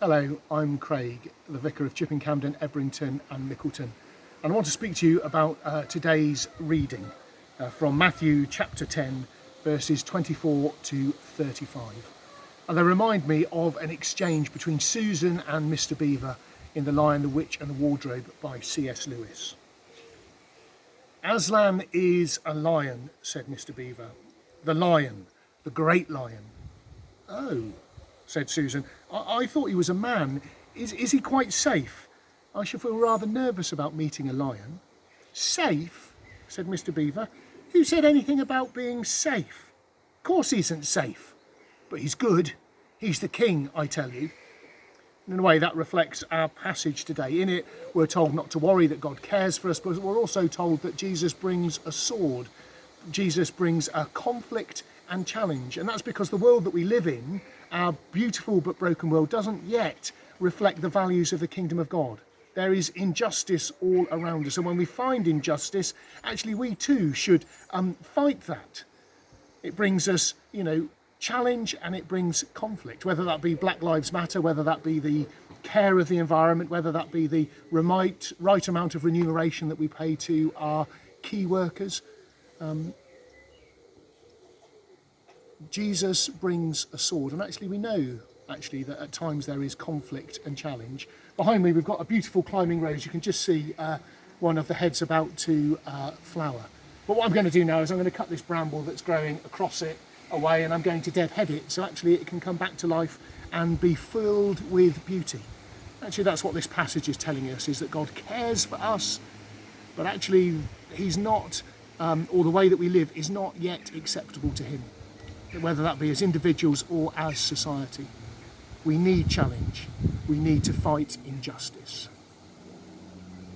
Hello, I'm Craig, the Vicar of Chipping Camden, Ebrington and Mickleton, and I want to speak to you about today's reading from Matthew chapter 10 verses 24 to 35. And they remind me of an exchange between Susan and Mr. Beaver in The Lion, the Witch and the Wardrobe by C.S. Lewis. Aslan is a lion, said Mr. Beaver. The lion, the great lion. Oh, said Susan, I thought he was a man. Is he quite safe? I should feel rather nervous about meeting a lion. Safe? Said Mr. Beaver. Who said anything about being safe? Of course he isn't safe. But he's good. He's the king, I tell you. In a way, that reflects our passage today. In it, we're told not to worry, that God cares for us, but we're also told that Jesus brings a sword. Jesus brings a conflict and challenge. And that's because the world that we live in, our beautiful but broken world, doesn't yet reflect the values of the kingdom of God. There is injustice all around us. And when we find injustice, actually we too should fight that. It brings us, challenge, and it brings conflict, whether that be Black Lives Matter, whether that be the care of the environment, whether that be the right amount of remuneration that we pay to our key workers. Jesus brings a sword, and actually we know that at times there is conflict and challenge. Behind me we've got a beautiful climbing rose. You can just see one of the heads about to flower. But what I'm going to do now is I'm going to cut this bramble that's growing across it away, and I'm going to deadhead it so actually it can come back to life and be filled with beauty. Actually, that's what this passage is telling us, is that God cares for us, but actually he's not, or the way that we live is not yet acceptable to him, whether that be as individuals or as society. We need challenge. We need to fight injustice.